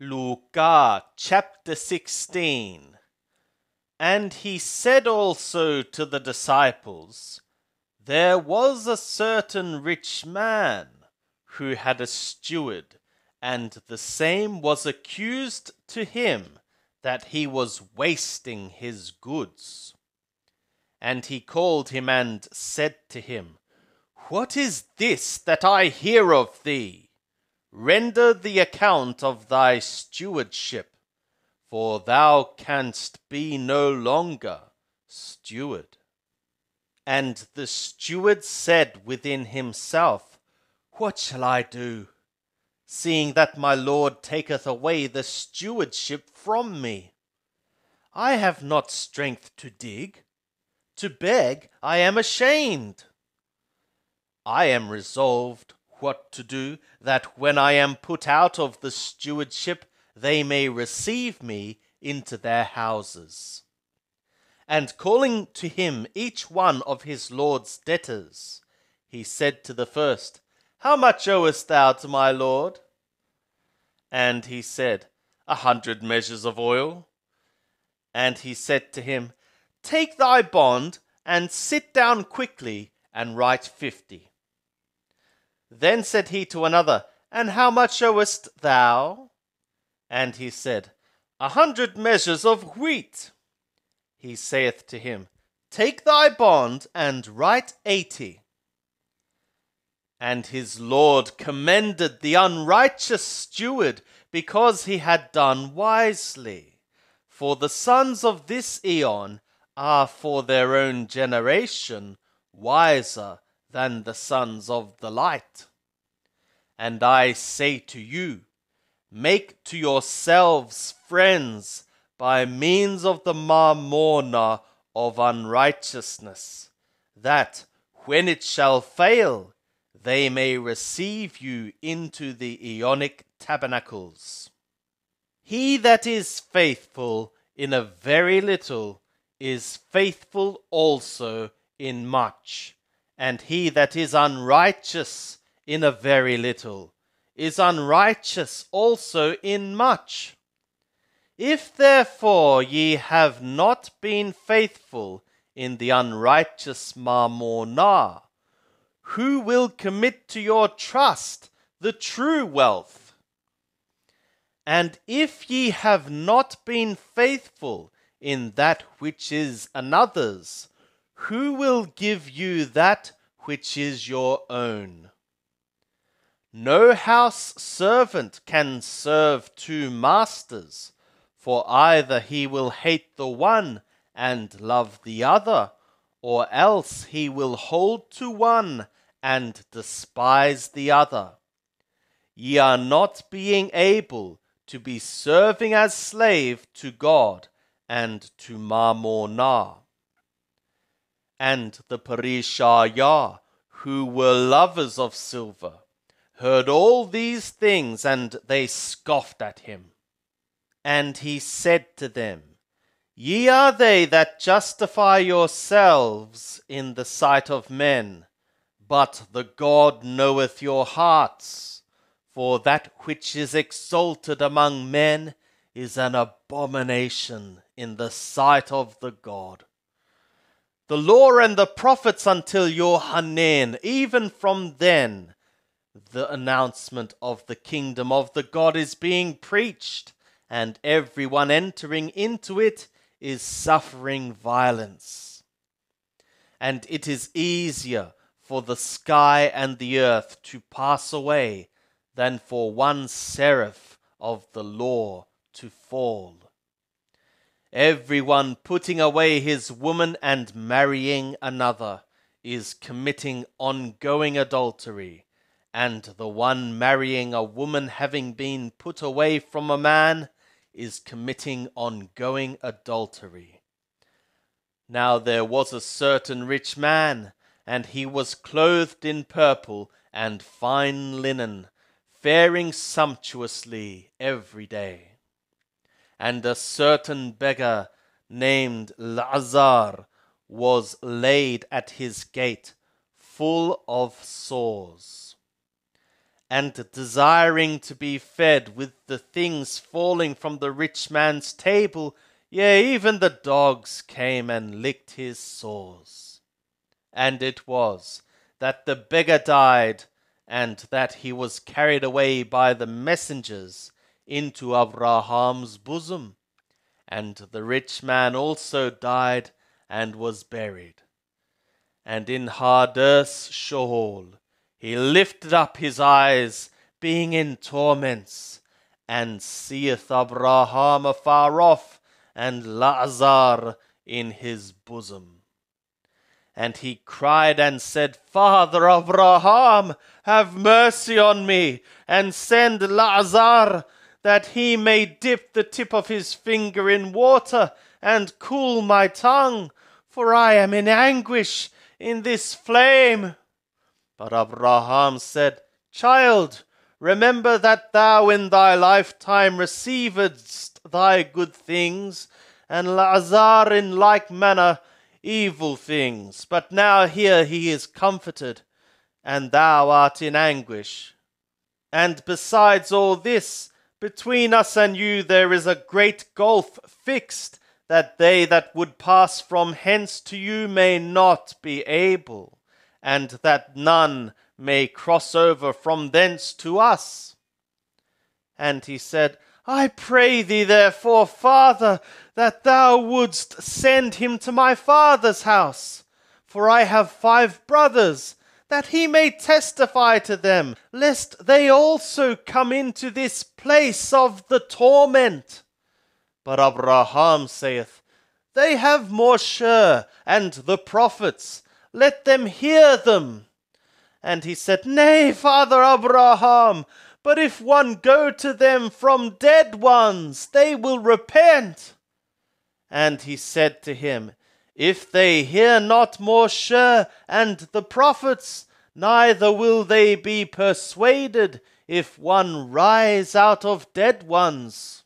Luke chapter 16. And he said also to the disciples, There was a certain rich man who had a steward, and the same was accused to him that he was wasting his goods. And he called him and said to him, What is this that I hear of thee? Render the account of thy stewardship, for thou canst be no longer steward. And the steward said within himself, What shall I do, seeing that my Lord taketh away the stewardship from me? I have not strength to dig, to beg I am ashamed. I am resolved what to do, that when I am put out of the stewardship, they may receive me into their houses. And calling to him each one of his Lord's debtors, he said to the first, How much owest thou to my Lord? And he said, 100 measures of oil. And he said to him, Take thy bond, and sit down quickly, and write 50. Then said he to another, And how much owest thou? And he said, 100 measures of wheat. He saith to him, Take thy bond, and write 80. And his Lord commended the unrighteous steward, because he had done wisely. For the sons of this aeon are for their own generation wiser than the sons of the light. And I say to you, make to yourselves friends by means of the marmona of unrighteousness, that, when it shall fail, they may receive you into the Aeonic tabernacles. He that is faithful in a very little is faithful also in much, and he that is unrighteous in a very little is unrighteous also in much. If therefore ye have not been faithful in the unrighteous marmona, who will commit to your trust the true wealth? And if ye have not been faithful in that which is another's, who will give you that which is your own? No house servant can serve two masters, for either he will hate the one and love the other, or else he will hold to one and despise the other. Ye are not being able to be serving as slave to God and to Mammona. And the Parishayah, who were lovers of silver, heard all these things, and they scoffed at him. And he said to them, Ye are they that justify yourselves in the sight of men, but the God knoweth your hearts. For that which is exalted among men is an abomination in the sight of the God. The law and the prophets until Yohanan, even from then, the announcement of the kingdom of the God is being preached, and everyone entering into it is suffering violence. And it is easier for the sky and the earth to pass away than for one seraph of the law to fall. Everyone putting away his woman and marrying another is committing ongoing adultery, and the one marrying a woman having been put away from a man is committing ongoing adultery. Now there was a certain rich man, and he was clothed in purple and fine linen, faring sumptuously every day. And a certain beggar named Lazar was laid at his gate, full of sores. and desiring to be fed with the things falling from the rich man's table, yea, even the dogs came and licked his sores. And it was that the beggar died, and that he was carried away by the messengers into Abraham's bosom. And the rich man also died and was buried. And in Hades Sheol he lifted up his eyes, being in torments, and seeth Abraham afar off, and Lazar in his bosom. And he cried and said, Father Abraham, have mercy on me, and send Lazar, that he may dip the tip of his finger in water, and cool my tongue, for I am in anguish in this flame. But Abraham said, Child, remember that thou in thy lifetime receivedst thy good things, and Lazar in like manner evil things. But now here he is comforted, and thou art in anguish. And besides all this, between us and you there is a great gulf fixed, that they that would pass from hence to you may not be able, and that none may cross over from thence to us. And he said, I pray thee therefore, Father, that thou wouldst send him to my father's house, for I have 5 brothers, that he may testify to them, lest they also come into this place of the torment. But Abraham saith, They have Moshe and the prophets, let them hear them. And he said, Nay, Father Abraham, but if one go to them from dead ones, they will repent. And he said to him, If they hear not Moshe and the prophets, neither will they be persuaded if one rise out of dead ones.